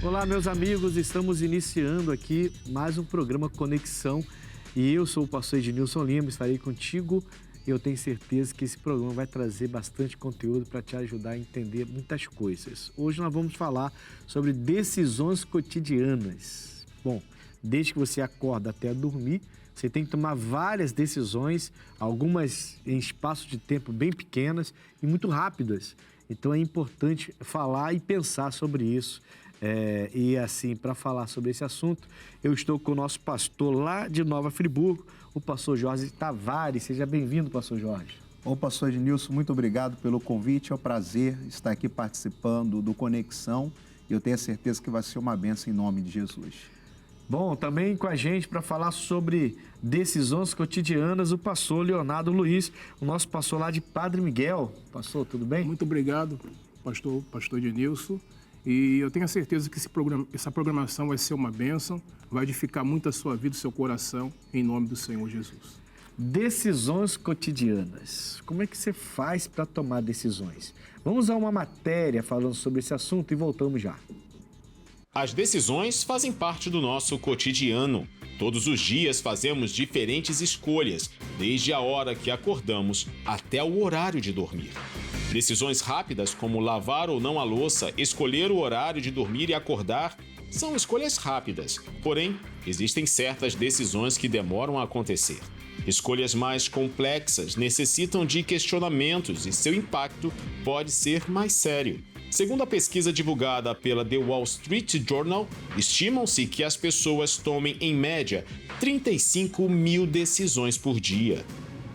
Olá, meus amigos, estamos iniciando aqui mais um programa Conexão e eu sou o pastor Ednilson Lima, estarei contigo e eu tenho certeza que esse programa vai trazer bastante conteúdo para te ajudar a entender muitas coisas. Hoje nós vamos falar sobre decisões cotidianas. Bom, desde que você acorda até dormir, você tem que tomar várias decisões, algumas em espaço de tempo bem pequenas e muito rápidas. Então é importante falar e pensar sobre isso. E assim, para falar sobre esse assunto, eu estou com o nosso pastor lá de Nova Friburgo, o pastor Jorge Tavares. Seja bem-vindo, pastor Jorge. Ô, pastor Ednilson, muito obrigado pelo convite. É um prazer estar aqui participando do Conexão. Eu tenho a certeza que vai ser uma bênção em nome de Jesus. Bom, também com a gente para falar sobre decisões cotidianas, o pastor Leonardo Luiz, o nosso pastor lá de Padre Miguel. Pastor, tudo bem? Muito obrigado, pastor Ednilson. E eu tenho a certeza que essa programação vai ser uma bênção, vai edificar muito a sua vida, o seu coração, em nome do Senhor Jesus. Decisões cotidianas. Como é que você faz para tomar decisões? Vamos a uma matéria falando sobre esse assunto e voltamos já. As decisões fazem parte do nosso cotidiano. Todos os dias fazemos diferentes escolhas, desde a hora que acordamos até o horário de dormir. Decisões rápidas, como lavar ou não a louça, escolher o horário de dormir e acordar, são escolhas rápidas. Porém, existem certas decisões que demoram a acontecer. Escolhas mais complexas necessitam de questionamentos e seu impacto pode ser mais sério. Segundo a pesquisa divulgada pela The Wall Street Journal, estimam-se que as pessoas tomem, em média, 35 mil decisões por dia.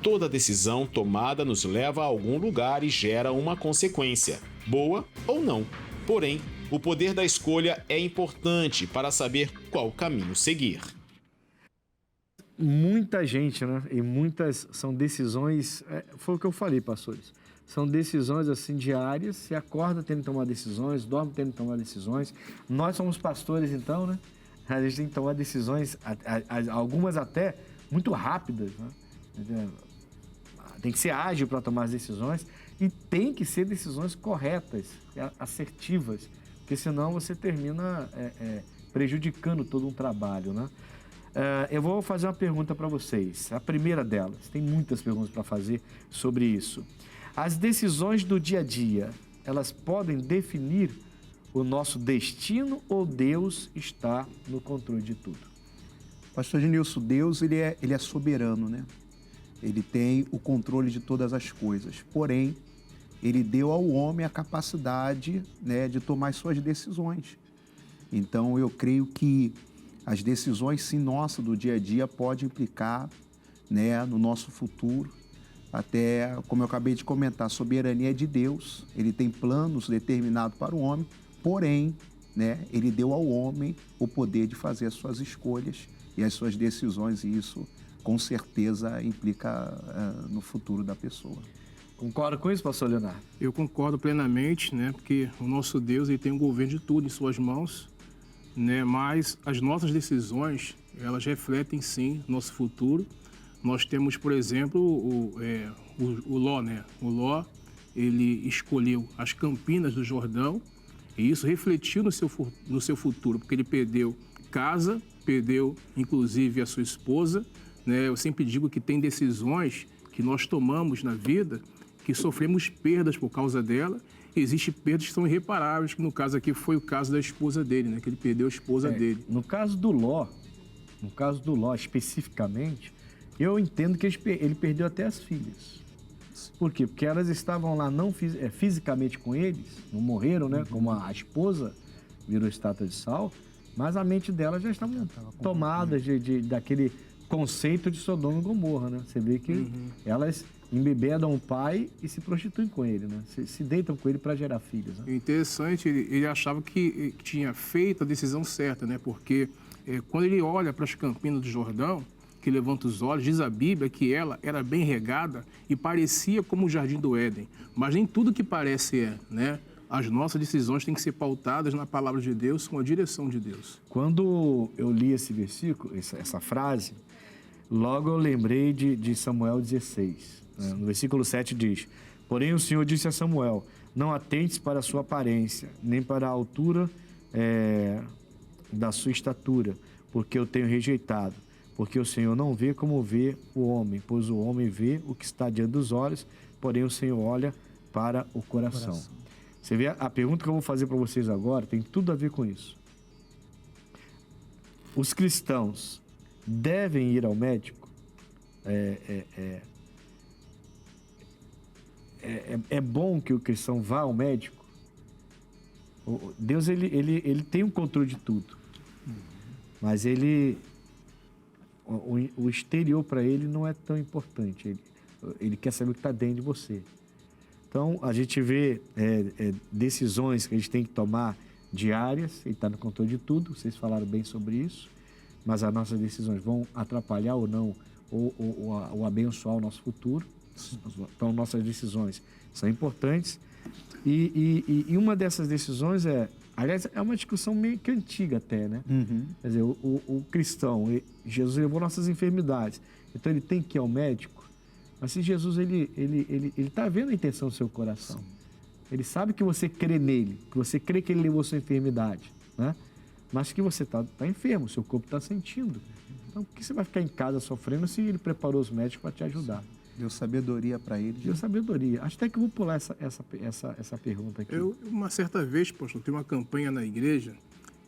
Toda decisão tomada nos leva a algum lugar e gera uma consequência, boa ou não. Porém, o poder da escolha é importante para saber qual caminho seguir. Muita gente, né? E muitas são decisões, foi o que eu falei, pastores. São decisões assim diárias, você acorda tendo que tomar decisões, dorme tendo que tomar decisões. Nós somos pastores, então, né? A gente tem que tomar decisões, algumas até muito rápidas, né? Tem que ser ágil para tomar as decisões e tem que ser decisões corretas, assertivas, porque senão você termina prejudicando todo um trabalho, né? Eu vou fazer uma pergunta para vocês. A primeira delas, tem muitas perguntas para fazer sobre isso. As decisões do dia a dia, elas podem definir o nosso destino ou Deus está no controle de tudo? Pastor Ednilson, Deus ele é soberano, né? Ele tem o controle de todas as coisas. Porém, ele deu ao homem a capacidade, né, de tomar as suas decisões. Então, eu creio que as decisões, sim, nossas do dia a dia podem implicar, né, no nosso futuro. Até, como eu acabei de comentar, a soberania é de Deus. Ele tem planos determinados para o homem, porém, né, ele deu ao homem o poder de fazer as suas escolhas e as suas decisões, e isso com certeza implica no futuro da pessoa. Concorda com isso, pastor Leonardo? Eu concordo plenamente, né? Porque o nosso Deus ele tem o governo de tudo em suas mãos, né? Mas as nossas decisões, elas refletem sim nosso futuro. Nós temos, por exemplo, o Ló, né? O Ló, ele escolheu as campinas do Jordão e isso refletiu no seu futuro, porque ele perdeu casa, perdeu inclusive a sua esposa. Eu sempre digo que tem decisões que nós tomamos na vida que sofremos perdas por causa dela. Existem perdas que são irreparáveis, que no caso aqui foi o caso da esposa dele, né? Que ele perdeu a esposa dele. No caso do Ló especificamente, eu entendo que ele perdeu até as filhas. Por quê? Porque elas estavam lá não fisicamente com eles, não morreram, né? Como a esposa virou estátua de sal, mas a mente dela já estava tomada daquele conceito de Sodoma e Gomorra, né? Você vê que elas embebedam o pai e se prostituem com ele, né? Se deitam com ele para gerar filhos. Né? Interessante, ele achava que tinha feito a decisão certa, né? Porque quando ele olha para as campinas do Jordão, que levanta os olhos, diz a Bíblia que ela era bem regada e parecia como o Jardim do Éden. Mas nem tudo que parece né? As nossas decisões têm que ser pautadas na palavra de Deus, com a direção de Deus. Quando eu li esse versículo, essa frase, logo eu lembrei de Samuel 16. Né? No versículo 7 diz: porém o Senhor disse a Samuel, não atentes para a sua aparência, nem para a altura da sua estatura, porque eu tenho rejeitado. Porque o Senhor não vê como vê o homem, pois o homem vê o que está diante dos olhos, porém o Senhor olha para o coração. Você vê, a pergunta que eu vou fazer para vocês agora tem tudo a ver com isso. Os cristãos devem ir ao médico? É bom que o cristão vá ao médico? Deus, ele tem o controle de tudo. Mas o exterior para ele não é tão importante. Ele quer saber o que está dentro de você. Então, a gente vê decisões que a gente tem que tomar diárias. Ele está no controle de tudo. Vocês falaram bem sobre isso. Mas as nossas decisões vão atrapalhar ou não, ou abençoar o nosso futuro. Então, nossas decisões são importantes. E uma dessas decisões aliás, é uma discussão meio que antiga até, né? Quer dizer, o cristão, Jesus levou nossas enfermidades, então ele tem que ir ao médico, mas se Jesus, ele está vendo a intenção do seu coração. Sim. Ele sabe que você crê nele, que você crê que ele levou sua enfermidade, né? Mas que você está enfermo, seu corpo está sentindo. Então, por que você vai ficar em casa sofrendo se ele preparou os médicos para te ajudar? Deu sabedoria para ele. Deu sabedoria. Acho até que eu vou pular essa pergunta aqui. Uma certa vez, pastor, tem uma campanha na igreja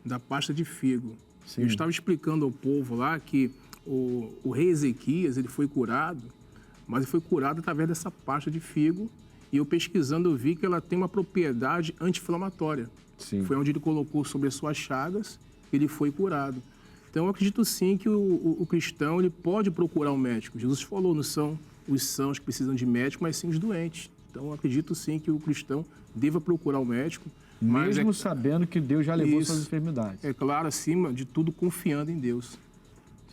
da pasta de figo. Sim. Eu estava explicando ao povo lá que o rei Ezequias, ele foi curado, mas ele foi curado através dessa pasta de figo. E eu pesquisando, eu vi que ela tem uma propriedade anti-inflamatória. Sim. Foi onde ele colocou sobre as suas chagas, ele foi curado. Então, eu acredito sim que o cristão, ele pode procurar um médico. Jesus falou, não são os sãos que precisam de médico, mas sim os doentes. Então, eu acredito sim que o cristão deva procurar o médico. Mesmo sabendo que Deus já levou suas enfermidades. É claro, acima de tudo, confiando em Deus.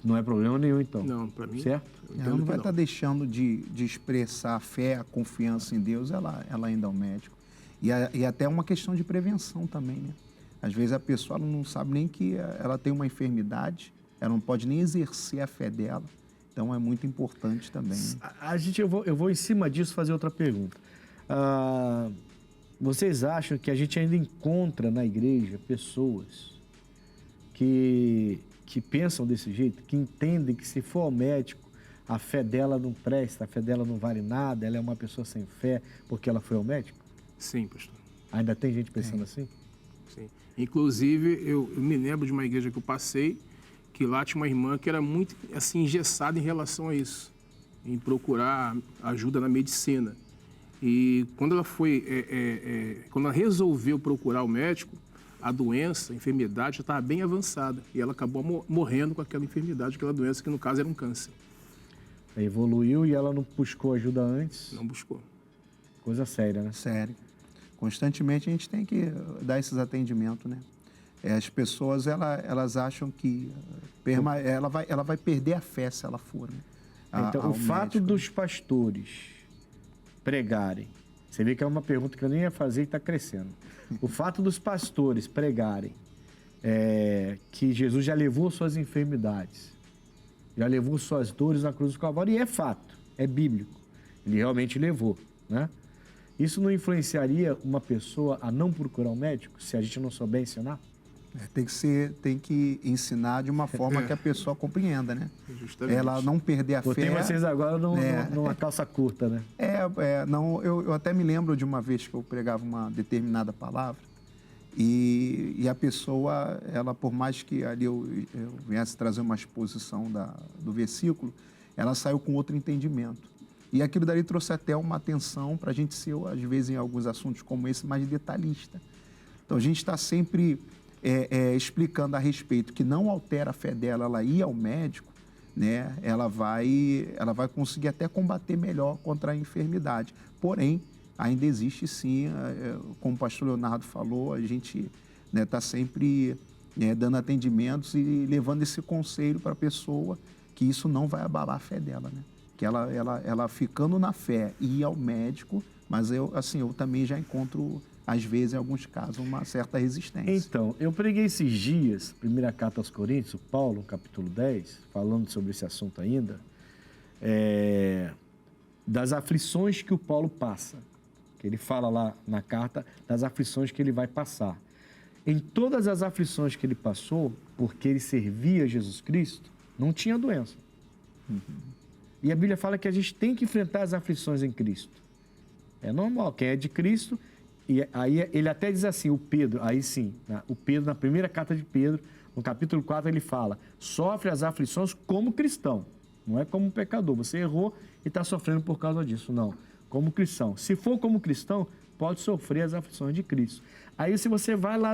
Não é problema nenhum, então. Não, para mim... Certo? Ela não vai estar deixando de expressar a fé, a confiança em Deus, ela ainda é um médico. E até uma questão de prevenção também, né? Às vezes a pessoa não sabe nem que ela tem uma enfermidade, ela não pode nem exercer a fé dela. Então, é muito importante também. Eu vou em cima disso fazer outra pergunta. Vocês acham que a gente ainda encontra na igreja pessoas que pensam desse jeito, que entendem que se for ao médico, a fé dela não presta, a fé dela não vale nada, ela é uma pessoa sem fé porque ela foi ao médico? Sim, pastor. Ainda tem gente pensando assim? Sim. Inclusive, eu me lembro de uma igreja que eu passei, que lá tinha uma irmã que era muito assim, engessada em relação a isso, em procurar ajuda na medicina. E quando ela quando ela resolveu procurar o médico, a doença, a enfermidade já estava bem avançada. E ela acabou morrendo com aquela enfermidade, aquela doença, que no caso era um câncer. Evoluiu e ela não buscou ajuda antes? Não buscou. Coisa séria, né? Sério. Constantemente a gente tem que dar esses atendimentos, né? As pessoas, elas acham que ela vai perder a fé se ela for, né? Então, o fato dos pastores pregarem, você vê que é uma pergunta que eu nem ia fazer e está crescendo. O fato dos pastores pregarem que Jesus já levou suas enfermidades, já levou suas dores na cruz do Calvário, e é fato, é bíblico. Ele realmente levou, né? Isso não influenciaria uma pessoa a não procurar um médico, se a gente não souber ensinar? Tem que ensinar de uma forma que a pessoa compreenda, né? Justamente. Ela não perder a fé. Botei vocês agora numa calça curta, né? Eu até me lembro de uma vez que eu pregava uma determinada palavra e a pessoa, ela, por mais que ali eu viesse trazer uma exposição do versículo, ela saiu com outro entendimento. E aquilo dali trouxe até uma atenção para a gente ser, às vezes, em alguns assuntos como esse, mais detalhista. Então, a gente está sempre explicando a respeito que não altera a fé dela, ela ir ao médico, né? Ela vai conseguir até combater melhor contra a enfermidade. Porém, ainda existe sim, como o pastor Leonardo falou, a gente está sempre dando atendimentos e levando esse conselho para a pessoa que isso não vai abalar a fé dela, né? Que ela ficando na fé e ir ao médico, mas eu também já encontro, às vezes, em alguns casos, uma certa resistência. Então, eu preguei esses dias, primeira carta aos Coríntios, o Paulo, capítulo 10, falando sobre esse assunto ainda, das aflições que o Paulo passa, que ele fala lá na carta das aflições que ele vai passar. em todas as aflições que ele passou, porque ele servia a Jesus Cristo, não tinha doença. E a Bíblia fala que a gente tem que enfrentar as aflições em Cristo. É normal, quem é de Cristo, e aí ele até diz assim, o Pedro, aí sim, né? O Pedro, na primeira carta de Pedro, no capítulo 4, ele fala, sofre as aflições como cristão, não é como pecador. Você errou e está sofrendo por causa disso, não. Como cristão. Se for como cristão, pode sofrer as aflições de Cristo. Aí se você vai lá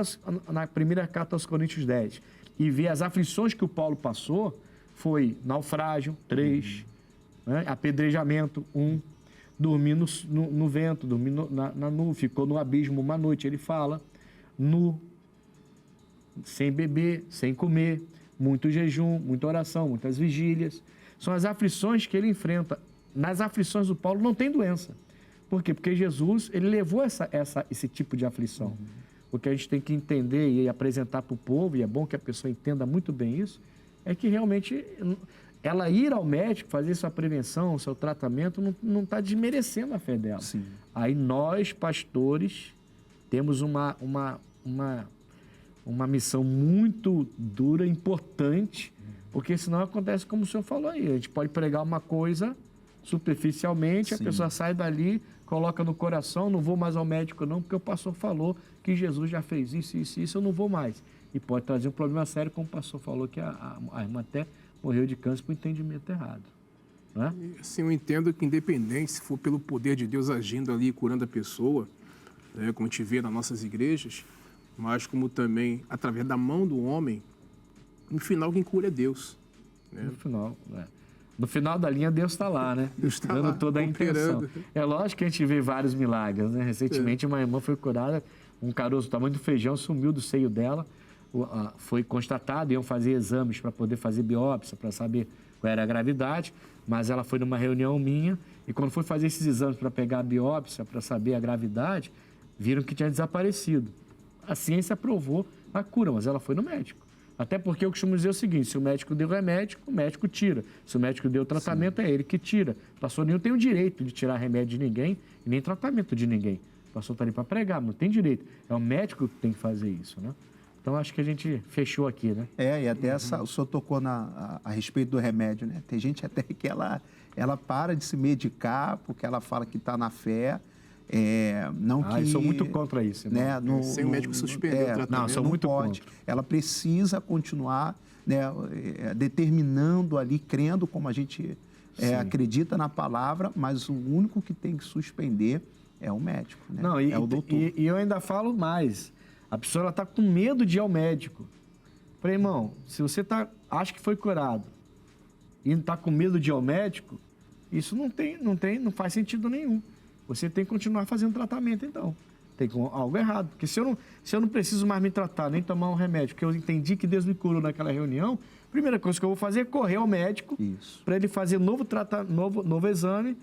na primeira carta aos Coríntios 10 e vê as aflições que o Paulo passou, foi naufrágio, 3, né? Apedrejamento, 1, dormir no vento, dormir na nuvem, ficou no abismo uma noite, ele fala, nu, sem beber, sem comer, muito jejum, muita oração, muitas vigílias. São as aflições que ele enfrenta. Nas aflições do Paulo não tem doença. Por quê? Porque Jesus, ele levou esse tipo de aflição. O que a gente tem que entender e apresentar para o povo, e é bom que a pessoa entenda muito bem isso, é que realmente ela ir ao médico, fazer sua prevenção, seu tratamento, não está desmerecendo a fé dela. Sim. Aí nós, pastores, temos uma missão muito dura, importante, porque senão acontece como o senhor falou aí. A gente pode pregar uma coisa superficialmente, Sim. a pessoa sai dali, coloca no coração, não vou mais ao médico não, porque o pastor falou que Jesus já fez isso, eu não vou mais. E pode trazer um problema sério, como o pastor falou, que a irmã até morreu de câncer por entendimento errado. Né? Assim, eu entendo que independente se for pelo poder de Deus agindo ali, curando a pessoa, né, como a gente vê nas nossas igrejas, mas como também através da mão do homem, no final quem cura é Deus. Né? No final da linha, Deus está lá, né? Deus está dando lá, toda a intenção. operando. É lógico que a gente vê vários milagres, né? Recentemente, uma irmã foi curada, um caroço do tamanho do feijão sumiu do seio dela, foi constatado, iam fazer exames para poder fazer biópsia, para saber qual era a gravidade, mas ela foi numa reunião minha, e quando foi fazer esses exames para pegar a biópsia, para saber a gravidade, viram que tinha desaparecido. A ciência provou a cura, mas ela foi no médico. Até porque eu costumo dizer o seguinte, se o médico deu remédio, o médico tira. Se o médico deu tratamento, é ele que tira. O pastor nenhum tem o direito de tirar remédio de ninguém e nem tratamento de ninguém. O pastor está ali para pregar, não tem direito. É o médico que tem que fazer isso, né? Então, acho que a gente fechou aqui, né? E até o senhor tocou a respeito do remédio, né? Tem gente até que ela para de se medicar porque ela fala que está na fé. Eu sou muito contra isso. Né, sem o médico suspender o tratamento. Não, sou muito pode. contra. Ela precisa continuar, né, determinando ali, crendo como a gente acredita na palavra, mas o único que tem que suspender é o médico, né? É o doutor. E eu ainda falo mais. A pessoa está com medo de ir ao médico. Falei, irmão, se você acha que foi curado e não está com medo de ir ao médico, isso não faz sentido nenhum. Você tem que continuar fazendo tratamento, então. Tem algo errado. Porque se eu não preciso mais me tratar, nem tomar um remédio, porque eu entendi que Deus me curou naquela reunião, a primeira coisa que eu vou fazer é correr ao médico para ele fazer novo exame,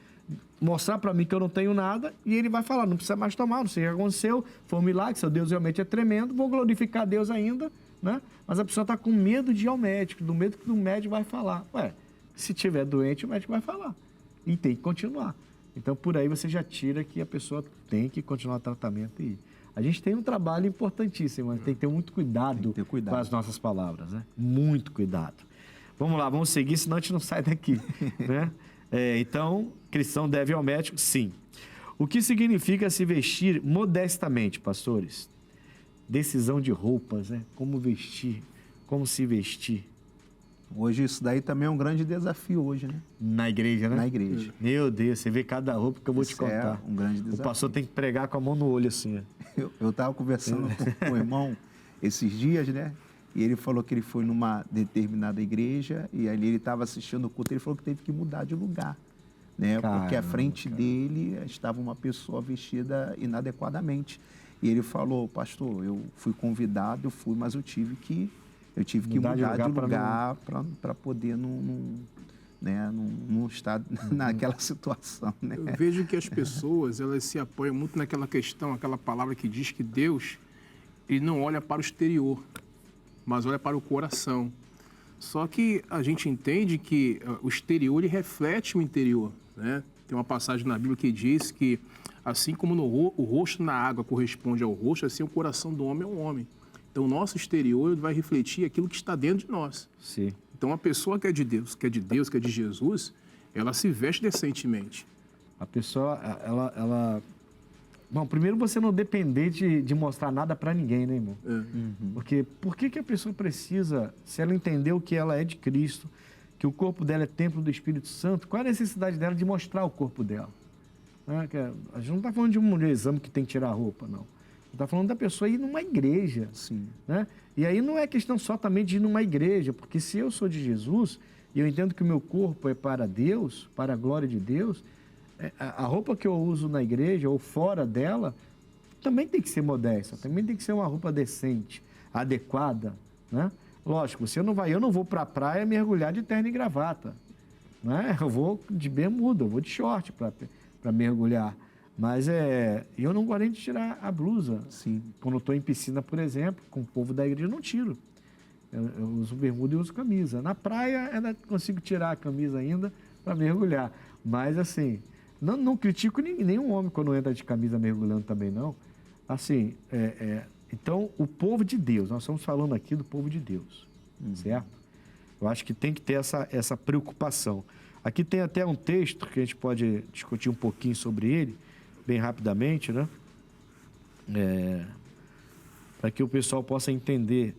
mostrar para mim que eu não tenho nada, e ele vai falar, não precisa mais tomar, não sei o que aconteceu, foi um milagre, seu Deus realmente é tremendo, vou glorificar Deus ainda, né? Mas a pessoa está com medo de ir ao médico, do medo que o médico vai falar. Se tiver doente, o médico vai falar. E tem que continuar. Então, por aí você já tira que a pessoa tem que continuar o tratamento e ir. A gente tem um trabalho importantíssimo, mas tem que ter muito cuidado, com as nossas palavras, né? Muito cuidado. Vamos lá, vamos seguir, senão a gente não sai daqui, né? Então, cristão deve ir ao médico? Sim. O que significa se vestir modestamente, pastores? Decisão de roupas, né? Como vestir, como se vestir. Hoje isso daí também é um grande desafio hoje, né? Na igreja, né? Na igreja. Meu Deus, você vê cada roupa que eu vou te contar. É um grande desafio. O pastor tem que pregar com a mão no olho assim. Eu estava conversando com o irmão esses dias, né? E ele falou que ele foi numa determinada igreja e ali ele estava assistindo o culto, ele falou que teve que mudar de lugar, né? Porque à frente dele estava uma pessoa vestida inadequadamente. E ele falou, pastor, eu fui convidado, eu fui, mas eu tive que mudar de lugar para poder não estar naquela situação. Né? Eu vejo que as pessoas elas se apoiam muito naquela questão, aquela palavra que diz que Deus ele não olha para o exterior, mas olha para o coração. Só que a gente entende que o exterior ele reflete o interior. Né? Tem uma passagem na Bíblia que diz que assim como o rosto na água corresponde ao rosto, assim o coração do homem é um homem. Então, o nosso exterior vai refletir aquilo que está dentro de nós. Sim. Então, a pessoa que é de Deus, que é de Jesus, ela se veste decentemente. A pessoa, ela... Bom, primeiro você não depender de mostrar nada para ninguém, né, irmão? Porque por que a pessoa precisa, se ela entendeu que ela é de Cristo, que o corpo dela é templo do Espírito Santo, qual é a necessidade dela de mostrar o corpo dela? A gente não está falando de um exame que tem que tirar a roupa, não. Está falando da pessoa ir numa igreja. Sim. Né? E aí não é questão só também de ir numa igreja, porque se eu sou de Jesus e eu entendo que o meu corpo é para Deus, para a glória de Deus, a roupa que eu uso na igreja ou fora dela também tem que ser modesta, também tem que ser uma roupa decente, adequada, né? Lógico, eu não vou para a praia mergulhar de terno e gravata, né? Eu vou de bermuda, eu vou de short para mergulhar. Mas eu não gosto nem de tirar a blusa. Sim. Quando eu estou em piscina, por exemplo, com o povo da igreja, eu não tiro. Eu uso bermuda e uso camisa. Na praia, ainda consigo tirar a camisa ainda para mergulhar. Mas, assim, não critico nenhum homem quando entra de camisa mergulhando também, não. Assim, então, o povo de Deus, nós estamos falando aqui do povo de Deus, certo? Eu acho que tem que ter essa preocupação. Aqui tem até um texto que a gente pode discutir um pouquinho sobre ele, bem rapidamente, né? Para que o pessoal possa entender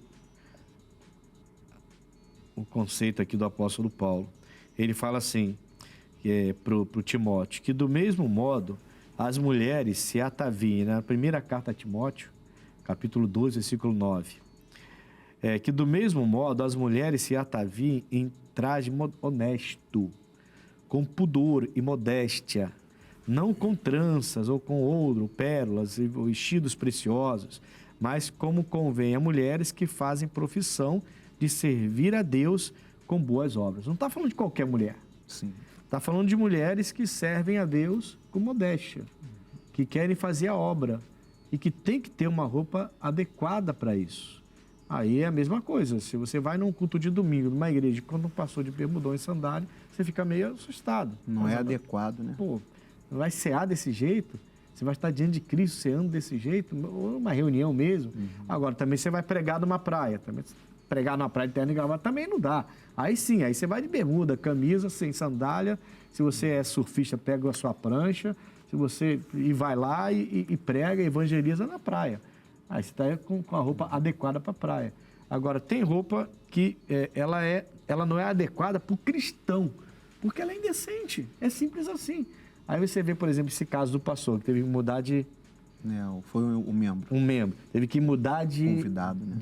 o conceito aqui do apóstolo Paulo. Ele fala assim, para o Timóteo, que do mesmo modo as mulheres se ataviem, na primeira carta a Timóteo, capítulo 12, versículo 9, que do mesmo modo as mulheres se ataviem em traje honesto, com pudor e modéstia, não com tranças ou com ouro, pérolas e vestidos preciosos, mas como convém a mulheres que fazem profissão de servir a Deus com boas obras. Não está falando de qualquer mulher. Sim. Está falando de mulheres que servem a Deus com modéstia, que querem fazer a obra e que tem que ter uma roupa adequada para isso. Aí é a mesma coisa. Se você vai num culto de domingo, numa igreja, quando um pastor de bermudão e sandália, você fica meio assustado. Não é adequado, né? Pô, vai cear desse jeito? Você vai estar diante de Cristo ceando desse jeito? Ou uma reunião mesmo? Agora, também você vai pregar numa praia. Também, pregar numa praia de terno e gravata também não dá. Aí sim, aí você vai de bermuda, camisa, sem sandália. Se você é surfista, pega a sua prancha. Se você vai lá e prega, evangeliza na praia. Aí você está com a roupa adequada para a praia. Agora, tem roupa que ela não é adequada para o cristão, porque ela é indecente. É simples assim. Aí você vê, por exemplo, esse caso do pastor, que teve que mudar de... Foi o membro. Um membro. Teve que mudar de... Convidado, né?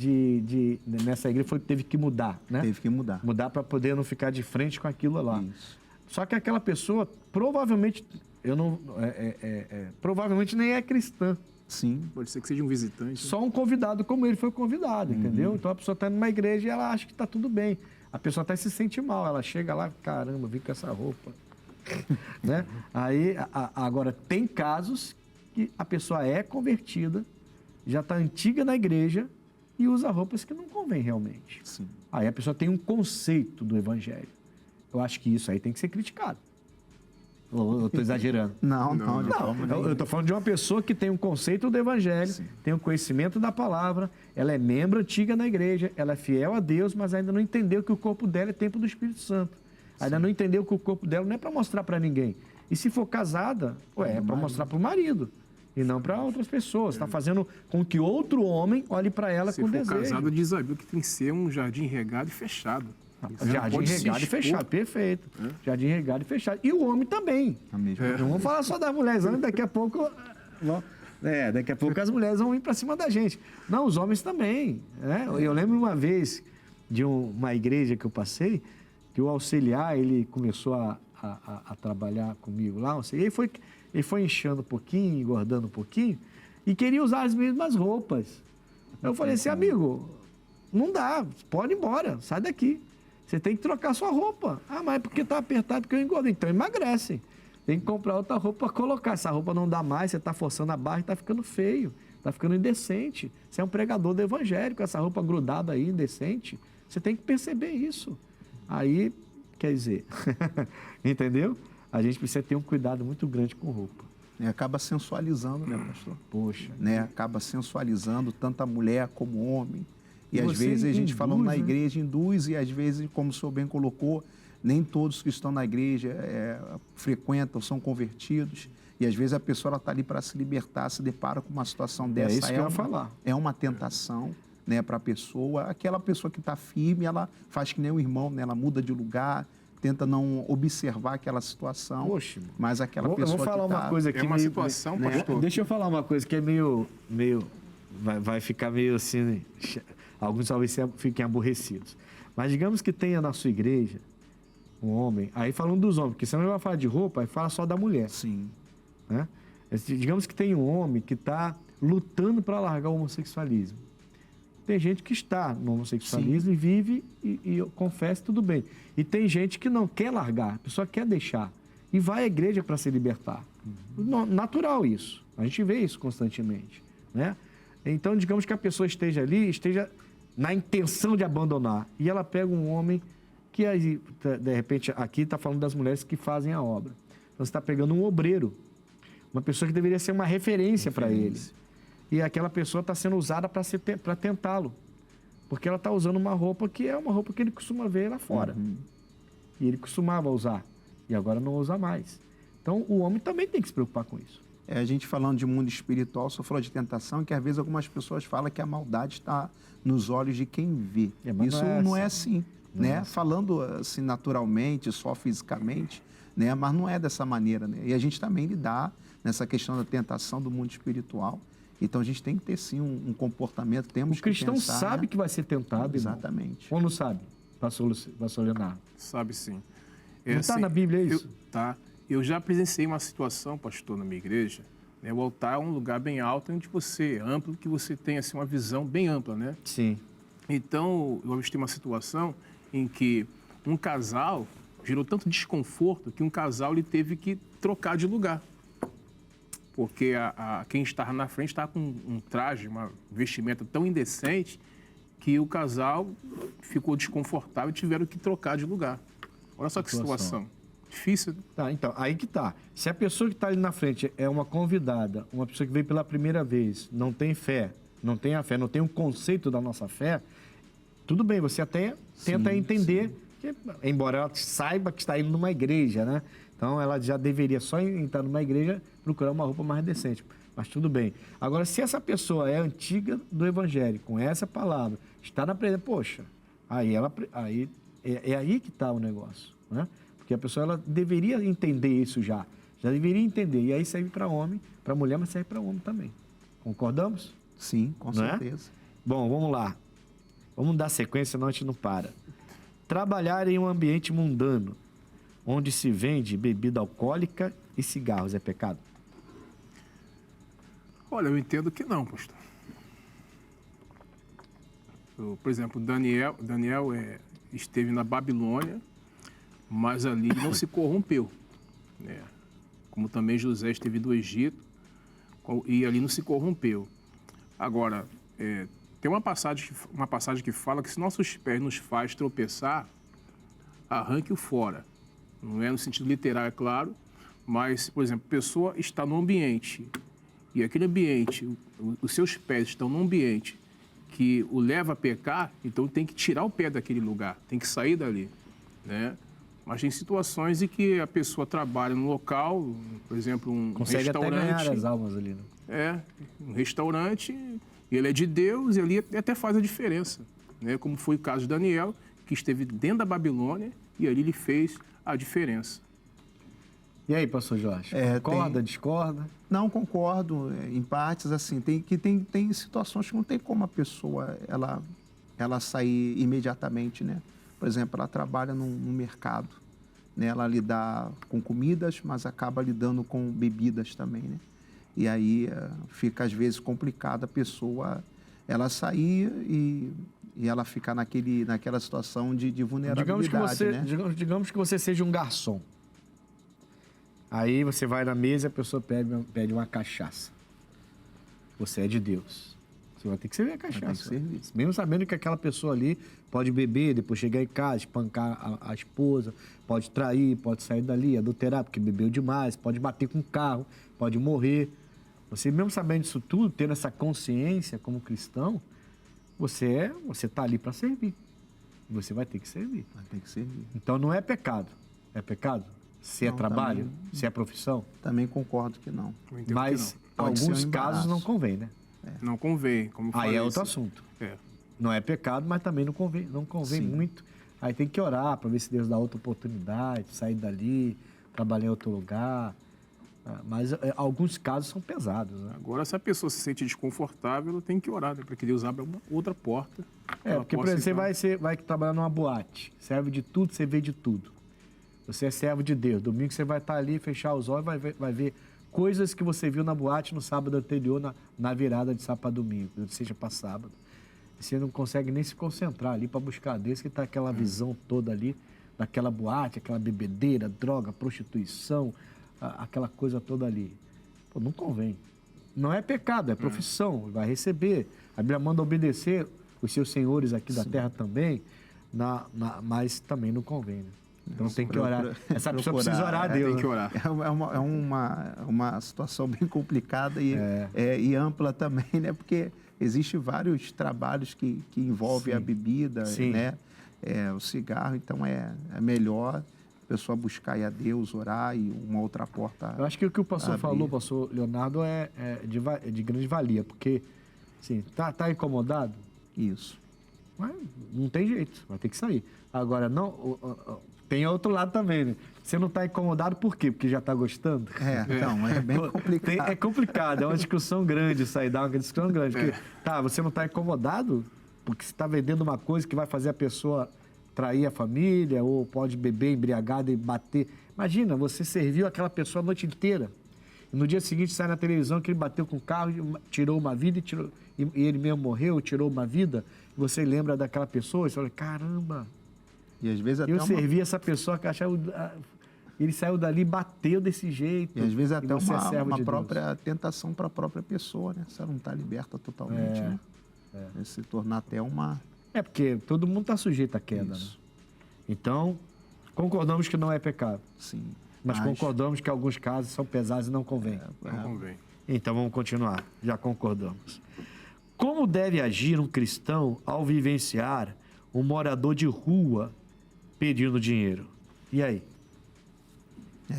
Nessa igreja teve que mudar, né? Teve que mudar. Mudar para poder não ficar de frente com aquilo lá. Isso. Só que aquela pessoa, provavelmente, provavelmente nem é cristã. Sim. Pode ser que seja um visitante. Só um convidado como ele foi convidado, entendeu? Então a pessoa está numa igreja e ela acha que está tudo bem. A pessoa até se sente mal. Ela chega lá, caramba, vim com essa roupa. Né? Aí, agora, tem casos que a pessoa é convertida, já está antiga na igreja e usa roupas que não convém realmente. Sim. Aí a pessoa tem um conceito do evangelho. Eu acho que isso aí tem que ser criticado. Ou eu estou exagerando? Não. Eu estou falando de uma pessoa que tem um conceito do evangelho, tem um conhecimento da palavra, ela é membro antiga na igreja, ela é fiel a Deus, mas ainda não entendeu que o corpo dela é templo do Espírito Santo. Ainda não entendeu que o corpo dela não é para mostrar para ninguém. E se for casada, é para mostrar para o marido e não para outras pessoas. Está fazendo com que outro homem olhe para ela com desejo. Se for casado, diz a Bíblia que tem que ser um jardim regado e fechado. Jardim regado e fechado, perfeito. Jardim regado e fechado. E o homem também. Não vamos falar só das mulheres, daqui a pouco... daqui a pouco as mulheres vão ir para cima da gente. Não, os homens também. Né? Eu lembro uma vez de uma igreja que eu passei, que o auxiliar, ele começou a trabalhar comigo lá, ele foi inchando um pouquinho, engordando um pouquinho, e queria usar as mesmas roupas. Eu falei assim, amigo, não dá, pode ir embora, sai daqui. Você tem que trocar sua roupa. Ah, mas é porque tá apertado, porque eu engordei. Então emagrece. Tem que comprar outra roupa para colocar. Essa roupa não dá mais, você está forçando a barra e está ficando feio, está ficando indecente. Você é um pregador do evangelho, com essa roupa grudada aí, indecente. Você tem que perceber isso. Aí, quer dizer, entendeu? A gente precisa ter um cuidado muito grande com roupa. né? Acaba sensualizando, né, pastor? Poxa. Né? Acaba sensualizando tanto a mulher como o homem. E às Você vezes a gente induz, falando na né? igreja induz, e às vezes, como o senhor bem colocou, nem todos que estão na igreja frequentam, são convertidos. E às vezes a pessoa está ali para se libertar, se depara com uma situação dessa. isso que eu ia falar. É uma tentação, né, para a pessoa. Aquela pessoa que está firme, ela faz que nem o irmão, né? Ela muda de lugar, tenta não observar aquela situação. Poxa, mas aquela eu pessoa vou falar que uma coisa aqui. É uma meio- situação, né? pastor. Deixa eu falar uma coisa que é meio vai ficar meio assim, alguns talvez fiquem aborrecidos. Mas digamos que tenha na sua igreja um homem, aí falando dos homens, porque senão ele vai falar de roupa, aí fala só da mulher, Sim. né? Digamos que tem um homem que está lutando para largar o homossexualismo. Tem gente que está no homossexualismo e vive e confessa tudo bem. E tem gente que não quer largar, a pessoa quer deixar. E vai à igreja para se libertar. Natural isso. A gente vê isso constantemente, né? Então, digamos que a pessoa esteja ali, esteja na intenção de abandonar. E ela pega um homem que, aí, de repente, aqui está falando das mulheres que fazem a obra. Então, você está pegando um obreiro, uma pessoa que deveria ser uma referência para ele. E aquela pessoa está sendo usada para tentá-lo. Porque ela está usando uma roupa que é uma roupa que ele costuma ver lá fora. E ele costumava usar. E agora não usa mais. Então, o homem também tem que se preocupar com isso. A gente falando de mundo espiritual, só falou de tentação, que às vezes algumas pessoas falam que a maldade está nos olhos de quem vê. Mas Isso não é assim, né? Falando assim naturalmente, só fisicamente, né? Mas não é dessa maneira, né? E a gente também lidar nessa questão da tentação do mundo espiritual. Então a gente tem que ter sim um comportamento, temos O cristão que pensar, sabe né? que vai ser tentado, irmão. Exatamente. Ou não sabe, pastor Leonardo? Sabe sim. Não está na Bíblia isso? Tá. Eu já presenciei uma situação, pastor, na minha igreja. Né? O altar é um lugar bem alto, onde você é amplo, que você tem assim, uma visão bem ampla, né? Sim. Então, eu avistei uma situação em que um casal gerou tanto desconforto que um casal ele teve que trocar de lugar. Porque quem estava na frente estava com um traje, uma vestimenta tão indecente que o casal ficou desconfortável e tiveram que trocar de lugar. Olha só que situação. Difícil. Tá, então, aí que tá. Se a pessoa que está ali na frente é uma convidada, uma pessoa que veio pela primeira vez, não tem fé, não tem a fé, não tem um conceito da nossa fé, tudo bem, você até tenta entender, que, embora ela saiba que está indo numa igreja, né? Então, ela já deveria só entrar numa igreja, procurar uma roupa mais decente. Mas tudo bem. Agora, se essa pessoa é antiga do evangelho, com essa palavra, está na presença, poxa, aí é aí que está o negócio, né? Porque a pessoa ela deveria entender isso já deveria entender. E aí serve para homem, para mulher, mas serve para homem também. Concordamos? Sim, com Não é? certeza. Bom, vamos lá. Vamos dar sequência, senão a gente não para. Trabalhar em um ambiente mundano, onde se vende bebida alcoólica e cigarros, é pecado? Olha, eu entendo que não, pastor. Por exemplo, Daniel esteve na Babilônia, mas ali não se corrompeu, né? Como também José esteve no Egito e ali não se corrompeu. Agora, tem uma passagem que fala que se nossos pés nos faz tropeçar, arranque-o fora. Não é no sentido literal, é claro, mas, por exemplo, a pessoa está no ambiente e aquele ambiente, os seus pés estão num ambiente que o leva a pecar, então tem que tirar o pé daquele lugar, tem que sair dali, né? Mas tem situações em que a pessoa trabalha no local, por exemplo, um Consegue restaurante. até ganhar as almas ali, né? Um restaurante, ele é de Deus e ali até faz a diferença, né? Como foi o caso de Daniel, que esteve dentro da Babilônia e ali ele fez a diferença. E aí, pastor Jorge? Concorda, discorda? Não, concordo. Em partes, assim, tem situações que não tem como a pessoa ela sair imediatamente, né? Por exemplo, ela trabalha no mercado, né? Ela lida com comidas, mas acaba lidando com bebidas também, né? E aí fica, às vezes, complicado a pessoa ela sair e ela ficar naquela situação de vulnerabilidade, né? Digamos que você seja um garçom. Aí você vai na mesa e a pessoa pede uma cachaça. Você é de Deus. Você vai ter que servir a cachaça. Tem que servir. Mesmo sabendo que aquela pessoa ali pode beber, depois chegar em casa, espancar a esposa, pode trair, pode sair dali, adulterar porque bebeu demais, pode bater com o carro, pode morrer. Você mesmo sabendo disso tudo, tendo essa consciência como cristão, você está ali para servir. Você vai ter que servir. Vai ter que servir. Então não é pecado. É pecado? Se é Não, trabalho, também- se é profissão. Também concordo que não. Eu entendo Mas que Pode ser um alguns embaraço. casos não convém, né? não convém, como eu falei. Aí é outro assim. assunto. É. Não é pecado, mas também não convém Sim. muito. Aí tem que orar para ver se Deus dá outra oportunidade, sair dali, trabalhar em outro lugar. Mas alguns casos são pesados, né? Agora, se a pessoa se sente desconfortável, ela tem que orar, né? Para que Deus abra uma outra porta. Ela Porque, por possa exemplo, entrar. você vai trabalhar numa boate, serve de tudo, você vê de tudo. Você é servo de Deus. Domingo você vai estar ali, fechar os olhos, vai ver coisas que você viu na boate no sábado anterior, na virada de sábado para domingo, seja para sábado. Você não consegue nem se concentrar ali para buscar Deus, que está aquela visão toda ali, daquela boate, aquela bebedeira, droga, prostituição, aquela coisa toda ali. Pô, não convém. Não é pecado, é profissão, vai receber. A Bíblia manda obedecer os seus senhores aqui da terra também, mas também não convém, né? Então tem que orar. Essa pessoa precisa orar a Deus. Tem que né? orar. É uma situação bem complicada e ampla também, né? Porque existem vários trabalhos que envolvem Sim. a bebida, Sim. né? O cigarro, então é melhor a pessoa buscar aí a Deus, orar e uma outra porta. Eu acho que o que o pastor abrir. falou, pastor Leonardo, é de grande valia, porque, assim, tá incomodado? Isso. Mas não tem jeito, vai ter que sair. Agora, não, tem outro lado também, né? Você não está incomodado por quê? Porque já está gostando? Então, é bem Pô, complicado. É complicado, é uma discussão grande isso aí, dá uma discussão grande. Porque, você não está incomodado porque você está vendendo uma coisa que vai fazer a pessoa trair a família, ou pode beber embriagado e bater. Imagina, você serviu aquela pessoa a noite inteira. E no dia seguinte sai na televisão que ele bateu com o carro, tirou uma vida e ele mesmo morreu, tirou uma vida. E você lembra daquela pessoa e você fala, caramba, E às vezes até eu servi essa pessoa que achava... Ele saiu dali e bateu desse jeito. E às vezes até você é servo uma de Deus. própria tentação para a própria pessoa, né? Se ela não está liberta totalmente, né? Se tornar até uma... É, porque todo mundo está sujeito à queda, né? Isso. Então, concordamos que não é pecado. Sim. Mas concordamos que alguns casos são pesados e não convém. Não convém. Então, vamos continuar. Já concordamos. Como deve agir um cristão ao vivenciar um morador de rua pedindo dinheiro? E aí?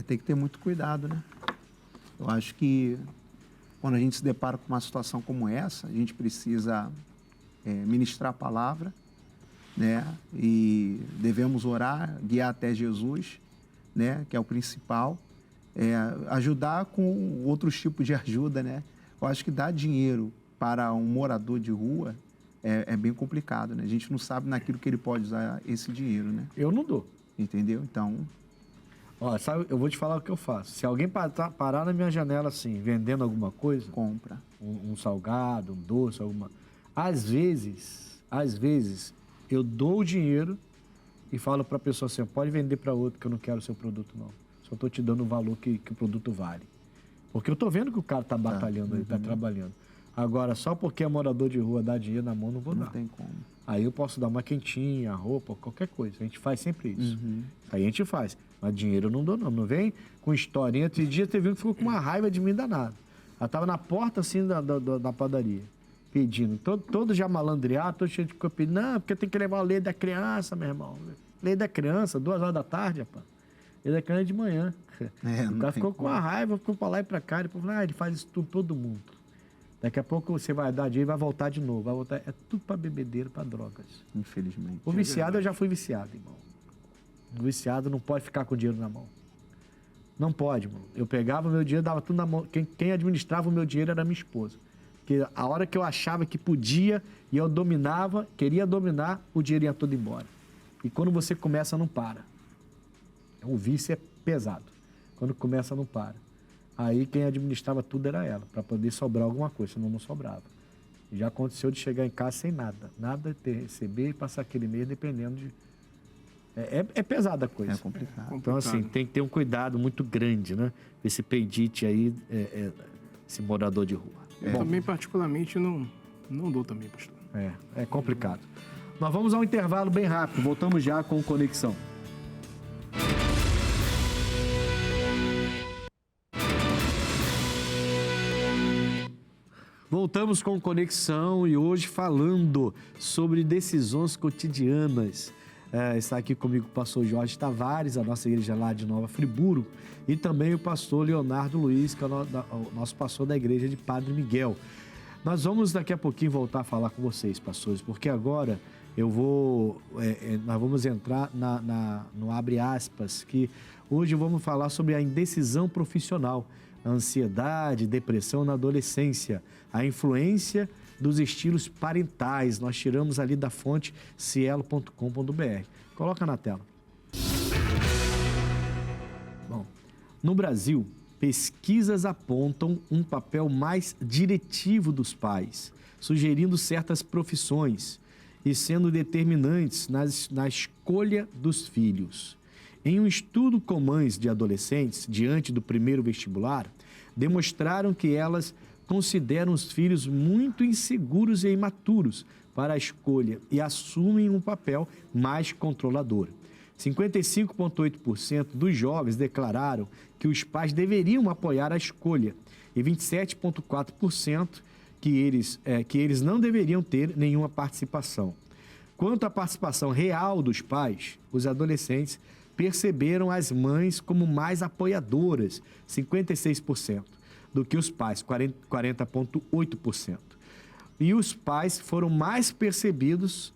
Tem que ter muito cuidado, né? Eu acho que quando a gente se depara com uma situação como essa, a gente precisa ministrar a palavra, né? E devemos orar, guiar até Jesus, né? Que é o principal. Ajudar com outros tipos de ajuda, né? Eu acho que dar dinheiro para um morador de rua é bem complicado, né? A gente não sabe naquilo que ele pode usar esse dinheiro, né? Eu não dou. Entendeu? Então, Ó, sabe, eu vou te falar o que eu faço. Se alguém parar na minha janela assim, vendendo alguma coisa, compra. um salgado, um doce, alguma... Às vezes, eu dou o dinheiro e falo para a pessoa assim, pode vender para outro que eu não quero o seu produto, não. Só estou te dando o valor que o produto vale. Porque eu estou vendo que o cara está batalhando, ele está trabalhando. Agora, só porque é morador de rua dá dinheiro na mão, não vou Não dar. tem como. Aí eu posso dar uma quentinha, roupa, qualquer coisa. A gente faz sempre isso. Aí a gente faz. Mas dinheiro eu não dou, não. Não vem com historinha. Outro dia teve um que ficou com uma raiva de mim danada. Ela estava na porta, assim, da padaria, pedindo. Todo já malandreado, todo cheio de copinho. Não, porque tem que levar o leite da criança, meu irmão. Leite da criança, 2 horas da tarde, rapaz. Leite da criança de manhã. O cara ficou com uma raiva, ficou pra lá e pra cá. Depois falou, ele faz isso tudo, todo mundo. Daqui a pouco você vai dar dinheiro e vai voltar de novo. Vai voltar. É tudo pra bebedeira, pra drogas. Infelizmente. O viciado, eu já fui viciado, irmão. O viciado não pode ficar com o dinheiro na mão. Não pode, irmão. Eu pegava o meu dinheiro, dava tudo na mão. Quem administrava o meu dinheiro era a minha esposa. Porque a hora que eu achava que podia e eu dominava, queria dominar, o dinheiro ia todo embora. E quando você começa, não para. O vício é pesado. Quando começa, não para. Aí quem administrava tudo era ela, para poder sobrar alguma coisa, senão não sobrava. E já aconteceu de chegar em casa sem nada. Nada, receber e passar aquele mês dependendo de... É pesada a coisa. É complicado. Então, assim, tem que ter um cuidado muito grande, né? Esse pedite aí, esse morador de rua. Eu também, particularmente, não Não dou também, pastor. É complicado. Nós vamos a um intervalo bem rápido. Voltamos já com Conexão. Voltamos com Conexão e hoje falando sobre decisões cotidianas. Está aqui comigo o pastor Jorge Tavares, a nossa igreja lá de Nova Friburgo, e também o pastor Leonardo Luiz, que é o nosso pastor da igreja de Padre Miguel. Nós vamos daqui a pouquinho voltar a falar com vocês, pastores, porque agora nós vamos entrar no abre aspas, que hoje vamos falar sobre a indecisão profissional, a ansiedade, depressão na adolescência, a influência dos estilos parentais. Nós tiramos ali da fonte cielo.com.br. Coloca na tela. Bom, no Brasil, pesquisas apontam um papel mais diretivo dos pais, sugerindo certas profissões e sendo determinantes na escolha dos filhos. Em um estudo com mães de adolescentes, diante do primeiro vestibular, demonstraram que elas consideram os filhos muito inseguros e imaturos para a escolha e assumem um papel mais controlador. 55,8% dos jovens declararam que os pais deveriam apoiar a escolha e 27,4% que eles não deveriam ter nenhuma participação. Quanto à participação real dos pais, os adolescentes perceberam as mães como mais apoiadoras, 56%, do que os pais, 40,8%. E os pais foram mais percebidos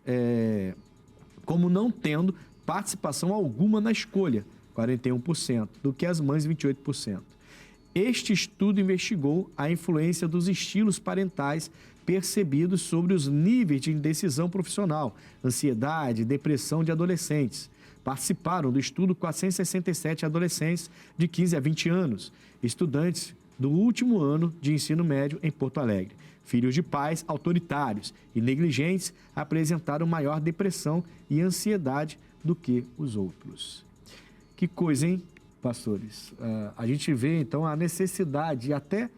como não tendo participação alguma na escolha, 41%, do que as mães, 28%. Este estudo investigou a influência dos estilos parentais percebidos sobre os níveis de indecisão profissional, ansiedade e depressão de adolescentes. Participaram do estudo 467 adolescentes de 15 a 20 anos, estudantes do último ano de ensino médio em Porto Alegre. Filhos de pais autoritários e negligentes apresentaram maior depressão e ansiedade do que os outros. Que coisa, hein, pastores? A gente vê, então, a necessidade e até,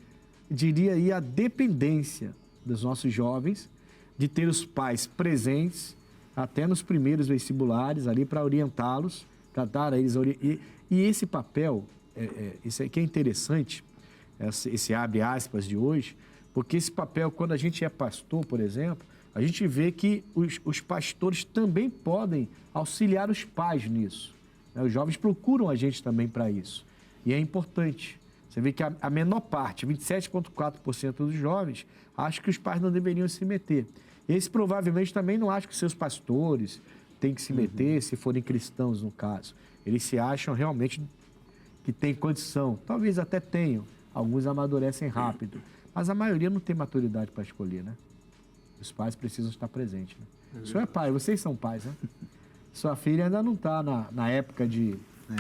diria aí, a dependência dos nossos jovens de ter os pais presentes até nos primeiros vestibulares ali para orientá-los, tratar eles. E esse papel, isso aqui é interessante, esse abre aspas de hoje, porque esse papel, quando a gente é pastor, por exemplo, a gente vê que os pastores também podem auxiliar os pais nisso. Os jovens procuram a gente também para isso. E é importante. Você vê que a menor parte, 27,4% dos jovens, acham que os pais não deveriam se meter. Esse provavelmente também não acha que seus pastores têm que se meter, se forem cristãos, no caso. Eles se acham realmente que têm condição. Talvez até tenham. Alguns amadurecem rápido. Mas a maioria não tem maturidade para escolher, né? Os pais precisam estar presentes, né? O senhor é pai, vocês são pais, né? Sua filha ainda não está na época de...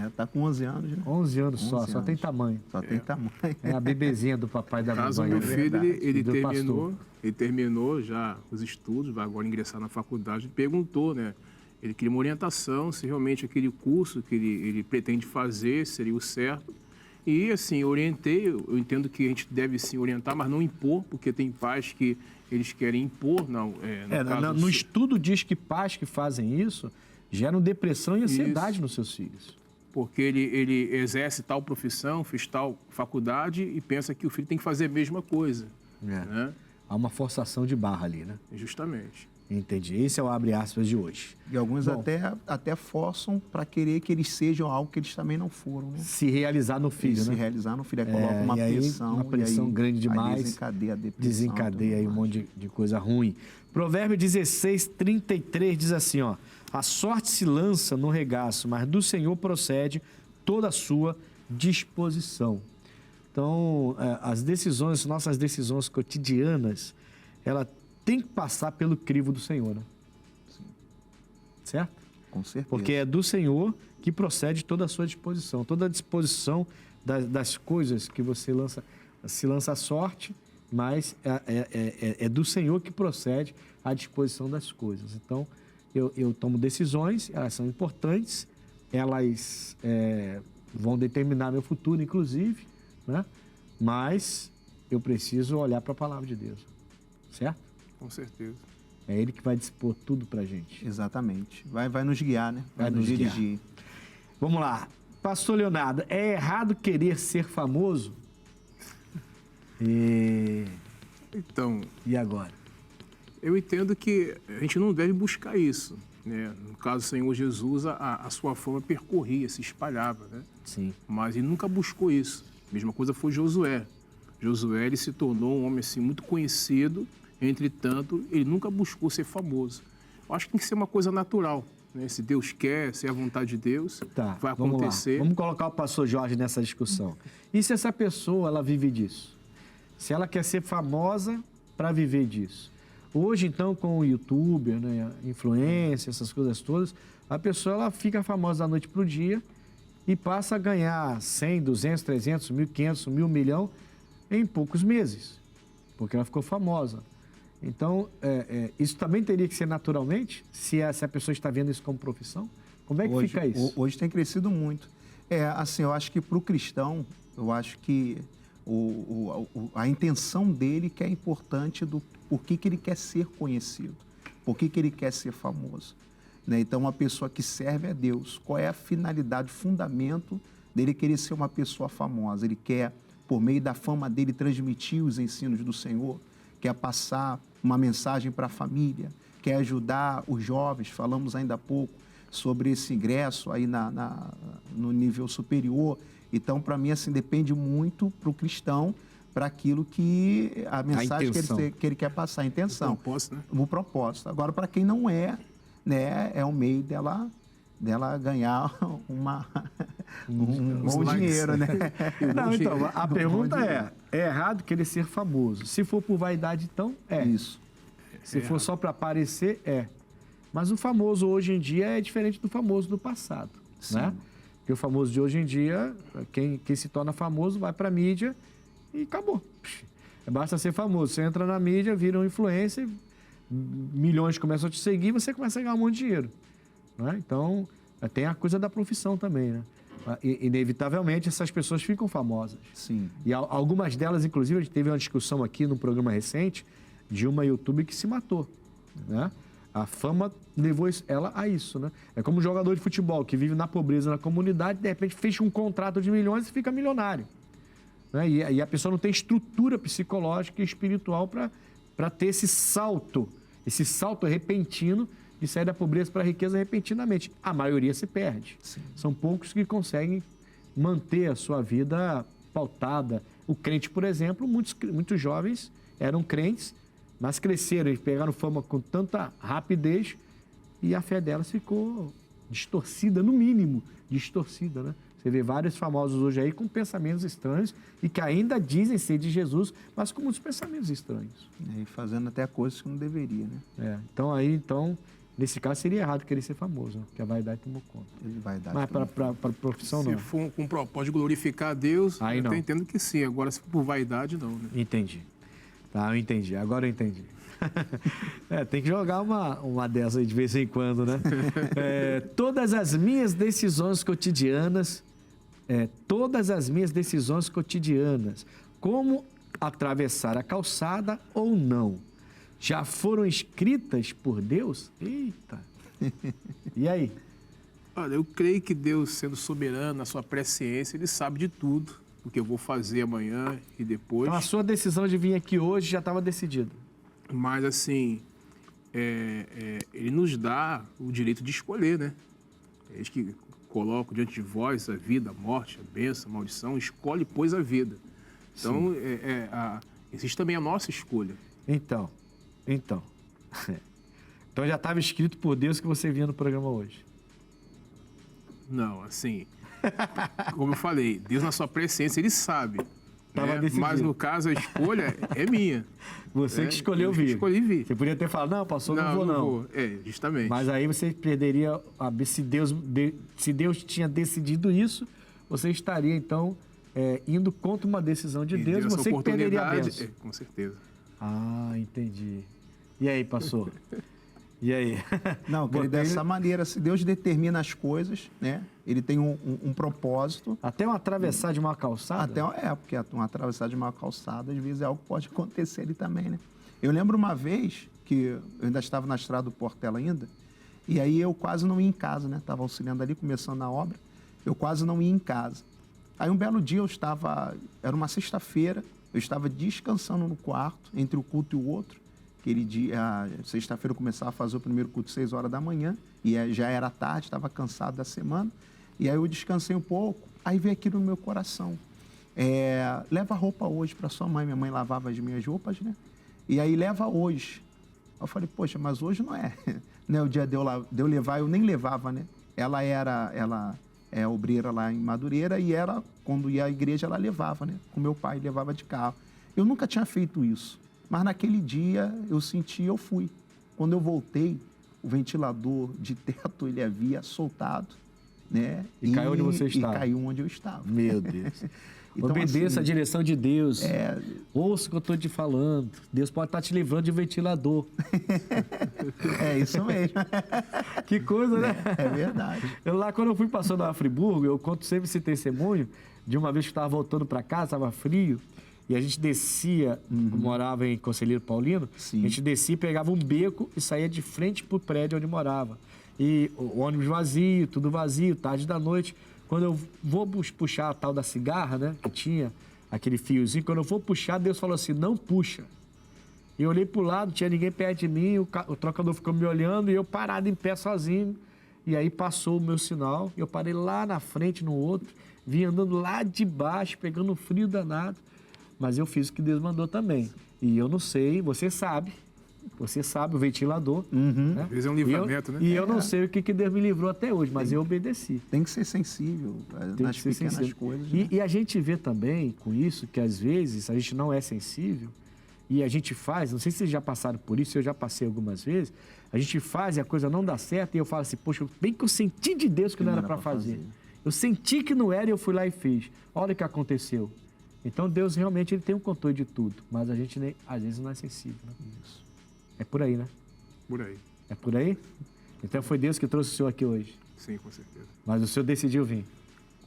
Está com 11 anos, né? 11 anos só tem tamanho. Só tem tamanho. É a bebezinha do papai da Caso mamãe. meu filho, ele pastor. terminou já os estudos, vai agora ingressar na faculdade, perguntou, né? Ele queria uma orientação, se realmente aquele curso que ele pretende fazer seria o certo. E, assim, eu eu entendo que a gente deve, sim, orientar, mas não impor, porque tem pais que eles querem impor. No estudo diz que pais que fazem isso geram depressão e ansiedade nos seus filhos. Porque ele exerce tal profissão, fez tal faculdade e pensa que o filho tem que fazer a mesma coisa. Né? Há uma forçação de barra ali, né? Justamente. Entendi. Esse é o abre aspas de hoje. E alguns até forçam para querer que eles sejam algo que eles também não foram, né? Se realizar no filho, né? Se realizar no filho. Aí coloca uma pressão. Uma pressão grande demais. Desencadeia a depressão. Desencadeia aí um monte de coisa ruim. Provérbio 16:33 diz assim, ó: a sorte se lança no regaço, mas do Senhor procede toda a sua disposição. Então, nossas decisões cotidianas, ela tem que passar pelo crivo do Senhor, né? Sim. Certo? Com certeza. Porque é do Senhor que procede toda a sua disposição. Toda a disposição das coisas que você se lança a sorte, mas é do Senhor que procede a disposição das coisas. Então, eu tomo decisões, elas são importantes, elas vão determinar meu futuro, inclusive, né? Mas eu preciso olhar para a palavra de Deus, certo? Com certeza. É Ele que vai dispor tudo pra gente. Exatamente. Vai nos guiar, né? Vai nos dirigir. Vamos lá. Pastor Leonardo, é errado querer ser famoso? Então, E agora? eu entendo que a gente não deve buscar isso, né? No caso do Senhor Jesus, a sua fama percorria, se espalhava, né? Sim. Mas ele nunca buscou isso. A mesma coisa foi Josué. Josué, ele se tornou um homem assim muito conhecido, entretanto, ele nunca buscou ser famoso. Eu acho que tem que ser uma coisa natural, né? Se Deus quer, se é a vontade de Deus, vai acontecer. Vamos colocar o pastor Jorge nessa discussão. E se essa pessoa, ela vive disso? Se ela quer ser famosa para viver disso? Hoje, então, com o youtuber, né, influência, essas coisas todas, a pessoa ela fica famosa da noite para o dia e passa a ganhar 100, 200, 300, 1.500, 1.000, 1 milhão em poucos meses, porque ela ficou famosa. Então, isso também teria que ser naturalmente, se a pessoa está vendo isso como profissão? Como é que fica isso? Hoje tem crescido muito. Assim, eu acho que para o cristão, eu acho que a intenção dele que é importante do por que ele quer ser conhecido, por que ele quer ser famoso. Né? Então, uma pessoa que serve a Deus, qual é a finalidade, o fundamento dele querer ser uma pessoa famosa? Ele quer, por meio da fama dele, transmitir os ensinos do Senhor, quer passar uma mensagem para a família, quer ajudar os jovens, falamos ainda há pouco sobre esse ingresso aí no nível superior. Então, para mim, assim, depende muito para o cristão, para aquilo que a mensagem que ele quer passar, a intenção. O propósito, né? O propósito. Agora, para quem não é, né, é o meio dela ganhar um bom dinheiro, né? Não, então, a pergunta é errado querer ser famoso? Se for por vaidade, então, Isso. Se for só para aparecer, Mas o famoso hoje em dia é diferente do famoso do passado, né? Porque o famoso de hoje em dia, quem se torna famoso vai para a mídia e acabou. Basta ser famoso. Você entra na mídia, vira um influencer, milhões começam a te seguir, você começa a ganhar um monte de dinheiro. Né? Então, tem a coisa da profissão também, né? Inevitavelmente, essas pessoas ficam famosas. Sim. E algumas delas, inclusive, a gente teve uma discussão aqui num programa recente de uma youtuber que se matou, né? A fama levou ela a isso, né? É como um jogador de futebol que vive na pobreza na comunidade, de repente fecha um contrato de milhões e fica milionário. Né? E a pessoa não tem estrutura psicológica e espiritual para ter esse salto repentino de sair da pobreza para a riqueza repentinamente. A maioria se perde. Sim. São poucos que conseguem manter a sua vida pautada. O crente, por exemplo, muitos jovens eram crentes, mas cresceram e pegaram fama com tanta rapidez e a fé delas ficou distorcida, no mínimo, distorcida, né? Você vê vários famosos hoje aí com pensamentos estranhos e que ainda dizem ser de Jesus, mas com muitos pensamentos estranhos. E fazendo até coisas que não deveria, né? Então, nesse caso seria errado querer ser famoso, né? Porque a vaidade tomou conta. Mas para a profissão não. Se for com o propósito de glorificar a Deus, aí eu entendo que sim. Agora, se for por vaidade, não, né? Entendi. Tá, eu entendi. Agora eu entendi. Tem que jogar uma dessa aí de vez em quando, né? Todas as minhas decisões cotidianas, como atravessar a calçada ou não, já foram escritas por Deus? Eita! E aí? Olha, eu creio que Deus, sendo soberano na sua presciência, Ele sabe de tudo, o que eu vou fazer amanhã e depois. Então a sua decisão de vir aqui hoje já estava decidida? Mas, assim, Ele nos dá o direito de escolher, né? Eles que colocam diante de vós a vida, a morte, a bênção, a maldição, escolhe, pois, a vida. Então, existe também a nossa escolha. Então já estava escrito por Deus que você vinha no programa hoje? Não, assim, como eu falei, Deus na sua presciência, Ele sabe. Tava decidido. Mas, no caso, a escolha é minha. Você que escolheu vir. Escolhi vir. Você podia ter falado, não, pastor, não vou. Vou. Justamente. Mas aí você perderia, se Deus tinha decidido isso, você estaria, então, indo contra uma decisão de Deus, você que perderia a bênção. Com certeza. Ah, entendi. E aí, pastor? E aí? Não, querido, dessa maneira, se Deus determina as coisas, né? Ele tem um propósito. Até um atravessar de uma calçada? Porque um atravessar de uma calçada, às vezes é algo que pode acontecer ali também, né? Eu lembro uma vez que eu ainda estava na estrada do Portela ainda, e aí eu quase não ia em casa, né? Estava auxiliando ali, começando a obra, eu quase não ia em casa. Aí um belo dia era uma sexta-feira, eu estava descansando no quarto, entre o culto e o outro. Aquele dia, sexta-feira eu começava a fazer o primeiro culto às 6 horas da manhã, e já era tarde, estava cansado da semana. E aí eu descansei um pouco, aí veio aquilo no meu coração. Leva a roupa hoje para sua mãe. Minha mãe lavava as minhas roupas, né? E aí leva hoje. Eu falei, poxa, mas hoje não é, né? O dia de eu levar, eu nem levava, né? Ela é obreira lá em Madureira e quando ia à igreja, ela levava, né? Com meu pai, levava de carro. Eu nunca tinha feito isso, mas naquele dia eu senti, eu fui. Quando eu voltei, o ventilador de teto, ele havia soltado, né? E caiu onde você estava. E caiu onde eu estava. Meu Deus. Então, obedeça assim, a direção de Deus. Ouça o que eu estou te falando. Deus pode estar te livrando de ventilador. É isso mesmo. Que coisa, né? É verdade. Quando eu fui passando a Friburgo, eu conto sempre esse testemunho de uma vez que eu estava voltando para casa, estava frio, e a gente descia, eu morava em Conselheiro Paulino, Sim. a gente descia, pegava um beco e saía de frente para o prédio onde morava. E o ônibus vazio, tudo vazio, tarde da noite. Quando eu vou puxar a tal da cigarra, né, que tinha aquele fiozinho, quando eu vou puxar, Deus falou assim, não puxa. E eu olhei pro lado, não tinha ninguém perto de mim, o trocador ficou me olhando e eu parado em pé sozinho. E aí passou o meu sinal, eu parei lá na frente, no outro, vim andando lá de baixo, pegando um frio danado. Mas eu fiz o que Deus mandou também. E eu não sei, você sabe o ventilador. Né? Às vezes é um livramento, né? E eu não sei o que Deus me livrou até hoje, mas eu obedeci. Tem que ser sensível nas pequenas coisas. Né? E a gente vê também com isso que às vezes a gente não é sensível e a gente faz, não sei se vocês já passaram por isso, eu já passei algumas vezes, a gente faz e a coisa não dá certo e eu falo assim, poxa, bem que eu senti de Deus que não era para fazer. Eu senti que não era e eu fui lá e fiz. Olha o que aconteceu. Então Deus realmente ele tem um controle de tudo, mas a gente às vezes não é sensível. Né? Isso. É por aí, né? Por aí. É por aí? Então foi Deus que trouxe o senhor aqui hoje. Sim, com certeza. Mas o senhor decidiu vir.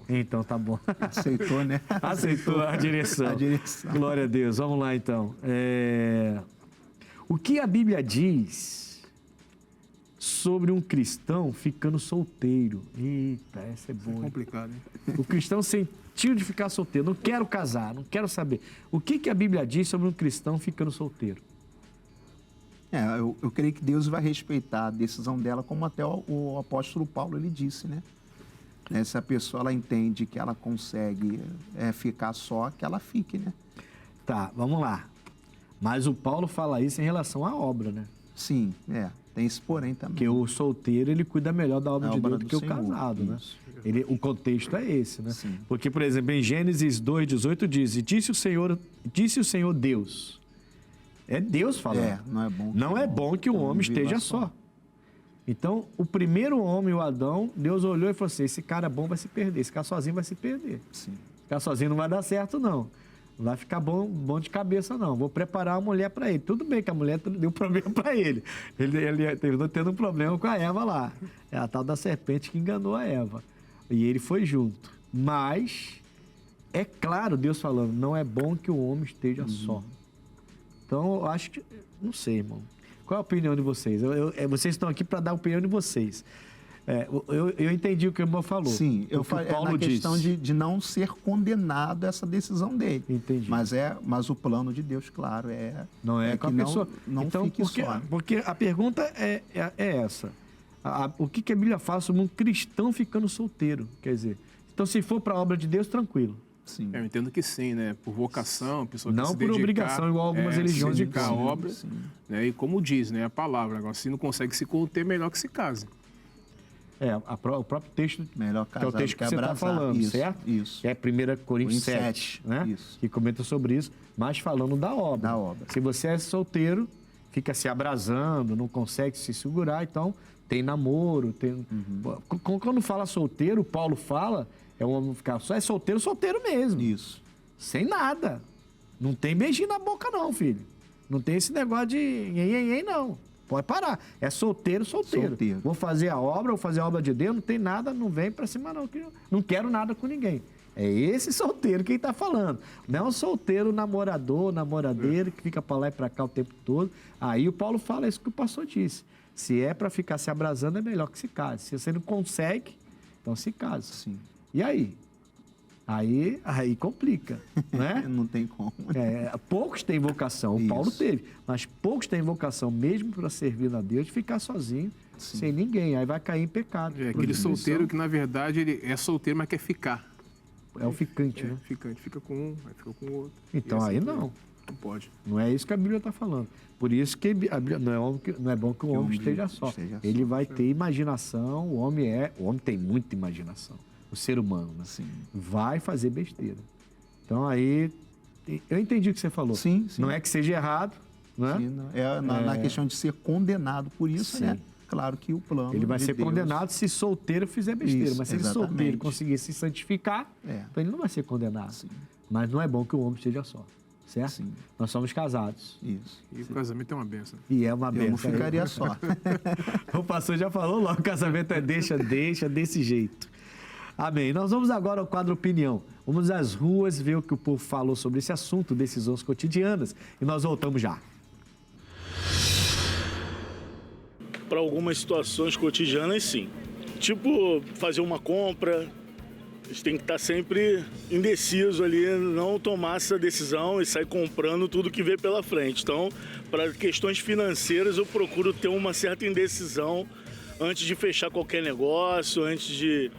Então tá bom. Aceitou, né? Aceitou a direção. A direção. Glória a Deus. Vamos lá então. O que a Bíblia diz sobre um cristão ficando solteiro? Eita, essa é boa. É complicado, hein? O cristão sentiu de ficar solteiro. Não quero casar, não quero saber. O que a Bíblia diz sobre um cristão ficando solteiro? Eu creio que Deus vai respeitar a decisão dela, como até o apóstolo Paulo ele disse, né? Se a pessoa ela entende que ela consegue ficar só, que ela fique, né? Tá, vamos lá. Mas o Paulo fala isso em relação à obra, né? Sim, tem esse porém também. Porque o solteiro, ele cuida melhor da obra de Deus do que o casado, né? O contexto é esse, né? Sim. Porque, por exemplo, em Gênesis 2:18 diz, e disse o Senhor Deus. É Deus falando. Não é bom bom que o homem esteja só. Então, o primeiro homem, o Adão, Deus olhou e falou assim, esse cara bom vai se perder, esse cara sozinho vai se perder. Sim. Ficar sozinho não vai dar certo, não. Não vai ficar bom de cabeça, não. Vou preparar uma mulher para ele. Tudo bem que a mulher deu problema para ele. Ele terminou tendo um problema com a Eva lá. É a tal da serpente que enganou a Eva. E ele foi junto. Mas, é claro, Deus falando, não é bom que o homem esteja só. Então, eu acho que... Não sei, irmão. Qual é a opinião de vocês? Vocês estão aqui para dar a opinião de vocês. Eu entendi o que o irmão falou. Sim, eu falei na questão de não ser condenado a essa decisão dele. Entendi. Mas o plano de Deus, claro, não é que a pessoa não então, fique só. Porque a pergunta é essa. O que a Bíblia fala sobre um cristão ficando solteiro? Quer dizer, então se for para a obra de Deus, tranquilo. Sim. Eu entendo que sim, né? Por vocação, a pessoa quer não se por dedicar, obrigação, igual algumas religiões se dedicar à impõem. obra, né? E como diz, né, a palavra, agora se não consegue se conter, melhor que se case. O próprio texto, melhor que é o texto que você está falando, isso, certo? Isso. É 1 Coríntios 7, né? Isso. Que comenta sobre isso, mas falando da obra. Da obra. Se você é solteiro, fica se abrasando, não consegue se segurar, então tem namoro, tem... Quando fala solteiro, Paulo fala, é um homem ficar só solteiro mesmo. Isso. Sem nada. Não tem beijinho na boca não, filho. Não tem esse negócio de não. Pode parar. É solteiro. Vou fazer a obra de Deus, não tem nada, não vem pra cima não. Não quero nada com ninguém. É esse solteiro quem está falando. Não é um solteiro namorador, namoradeira, que fica para lá e para cá o tempo todo. Aí o Paulo fala isso que o pastor disse. Se é para ficar se abrasando, é melhor que se case. Se você não consegue, então se case. Sim. E aí? Aí complica, né? Não tem como. Poucos têm vocação, o Paulo teve, mas poucos têm vocação, mesmo para servir a Deus, de ficar sozinho, sem ninguém. Aí vai cair em pecado. Aquele solteiro que, na verdade, ele é solteiro, mas quer ficar. É o ficante, né? Ficante, fica com um, aí fica com o outro. Então assim, aí não. Não pode. Não é isso que a Bíblia está falando. Por isso que a Bíblia, não é bom que o homem esteja só. Ele vai ter imaginação, o homem tem muita imaginação. O ser humano, né? Sim. Vai fazer besteira. Então aí, eu entendi o que você falou. Sim. Não é que seja errado, né? Sim, na questão de ser condenado por isso, sim, né? Claro que o plano ele vai de ser Deus... condenado se solteiro fizer besteira. Isso, mas se ele solteiro conseguir se santificar, então ele não vai ser condenado. Sim. Mas não é bom que o homem esteja só. Certo? Sim. Nós somos casados. Isso. E o casamento é uma benção. E é uma benção. Eu não ficaria só. O pastor já falou logo, o casamento é deixa desse jeito. Amém. Nós vamos agora ao quadro Opinião. Vamos às ruas ver o que o povo falou sobre esse assunto, decisões cotidianas. E nós voltamos já. Para algumas situações cotidianas, sim. Tipo, fazer uma compra, a gente tem que estar sempre indeciso ali, não tomar essa decisão e sair comprando tudo que vê pela frente. Então, para questões financeiras, eu procuro ter uma certa indecisão antes de fechar qualquer negócio, antes de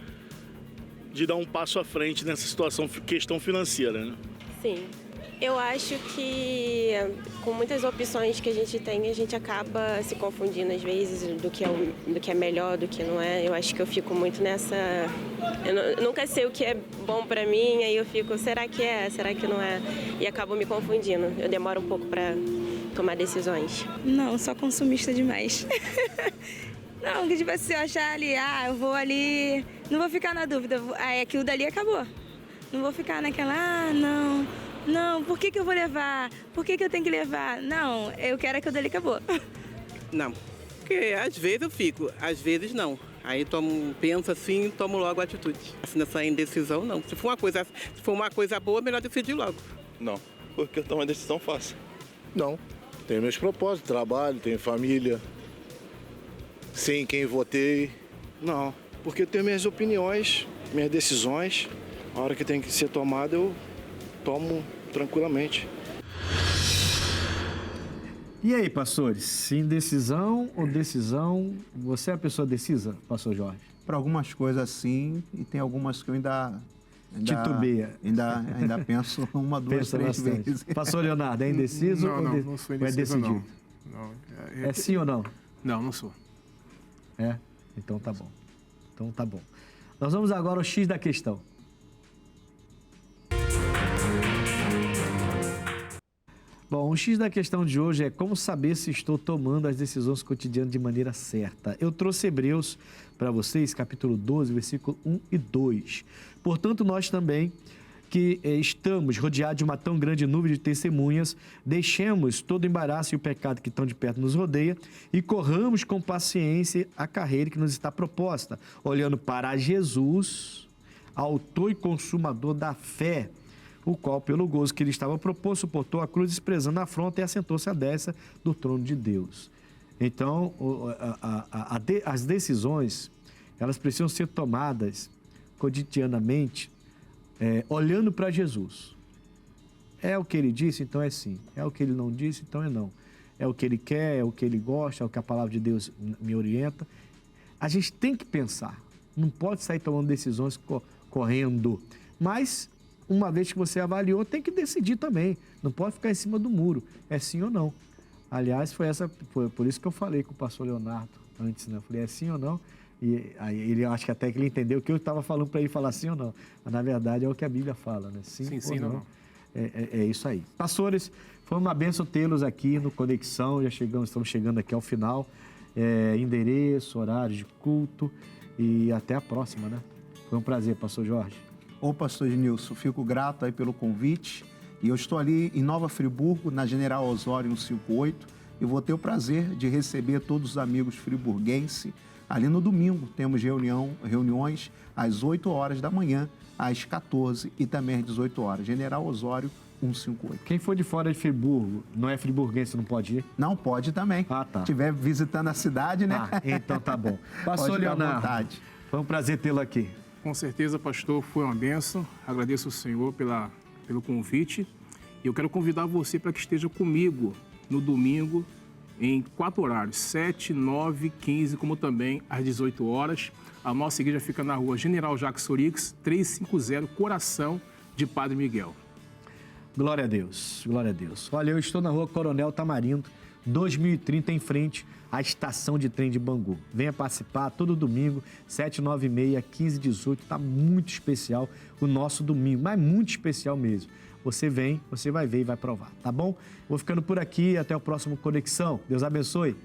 dar um passo à frente nessa situação, questão financeira, né? Sim. Eu acho que com muitas opções que a gente tem, a gente acaba se confundindo às vezes do que é melhor, do que não é. Eu acho que eu fico muito nessa... Eu nunca sei o que é bom pra mim, aí eu fico, será que é? Será que não é? E acabo me confundindo. Eu demoro um pouco pra tomar decisões. Não, sou consumista demais. Não, que tipo assim, eu achar ali, eu vou ali, não vou ficar na dúvida, aí aquilo dali acabou. Não vou ficar naquela, não, por que eu vou levar? Por que eu tenho que levar? Não, eu quero aquilo dali, acabou. Não, porque às vezes eu fico, às vezes não. Aí penso assim, tomo logo a atitude. Nessa indecisão, não. Se for uma coisa boa, melhor decidir logo. Não, porque eu tomo uma decisão fácil. Não, tenho meus propósitos, trabalho, tenho família. Sim, quem votei. Não, porque eu tenho minhas opiniões, minhas decisões. A hora que tem que ser tomada, eu tomo tranquilamente. E aí, pastores? Indecisão ou decisão? Você é a pessoa decisa, pastor Jorge? Para algumas coisas sim, e tem algumas que eu ainda titubeia. Ainda penso uma, duas, três vezes. Pastor Leonardo, é indeciso não sou indeciso, ou é decidido? Não. É sim ou não? Não sou. É? Então tá bom. Nós vamos agora ao X da questão. Bom, o X da questão de hoje é como saber se estou tomando as decisões cotidianas de maneira certa. Eu trouxe Hebreus para vocês, capítulo 12, versículo 1 e 2. Portanto, nós também, que estamos rodeados de uma tão grande nuvem de testemunhas, deixemos todo o embaraço e o pecado que tão de perto nos rodeia e corramos com paciência a carreira que nos está proposta, olhando para Jesus, autor e consumador da fé, o qual, pelo gozo que lhe estava proposto, suportou a cruz, desprezando a afronta e assentou-se à destra do trono de Deus. Então, as decisões, elas precisam ser tomadas cotidianamente, olhando para Jesus. É o que ele disse, então é sim. É o que ele não disse, então é não. É o que ele quer, é o que ele gosta, é o que a palavra de Deus me orienta. A gente tem que pensar. Não pode sair tomando decisões correndo. Mas, uma vez que você avaliou, tem que decidir também. Não pode ficar em cima do muro. É sim ou não. Aliás, foi por isso que eu falei com o pastor Leonardo antes, né? Eu falei, é sim ou não? E aí ele, acho que até que ele entendeu que eu estava falando para ele falar sim ou não. Mas, na verdade, é o que a Bíblia fala, né? Sim ou não. É isso aí. Pastores, foi uma bênção tê-los aqui no Conexão. Estamos chegando aqui ao final. Endereço, horário de culto e até a próxima, né? Foi um prazer, pastor Jorge. Ô, pastor Genilson, fico grato aí pelo convite. E eu estou ali em Nova Friburgo, na General Osório 158. e vou ter o prazer de receber todos os amigos friburguenses. Ali no domingo temos reuniões às 8 horas da manhã, às 14 e também às 18 horas. General Osório 158. Quem for de fora de Friburgo, não é friburguense, não pode ir? Não, pode também. Ah, tá. Se estiver visitando a cidade, né? Ah, então tá bom. Pastor Pode ficar à Leonardo, vontade. foi um prazer tê-lo aqui. Com certeza, pastor, foi uma bênção. Agradeço ao Senhor pelo convite. E eu quero convidar você para que esteja comigo no domingo em 4 horários, 7, 9, 15, como também às 18 horas. A nossa igreja fica na rua General Jacques Sorix, 350, Coração de Padre Miguel. Glória a Deus, glória a Deus. Olha, eu estou na rua Coronel Tamarindo, 2030, em frente à estação de trem de Bangu. Venha participar todo domingo, 7, 9 e meia, 15, 18. Está muito especial o nosso domingo, mas muito especial mesmo. Você vem, você vai ver e vai provar, tá bom? Vou ficando por aqui, até o próximo Conexão. Deus abençoe.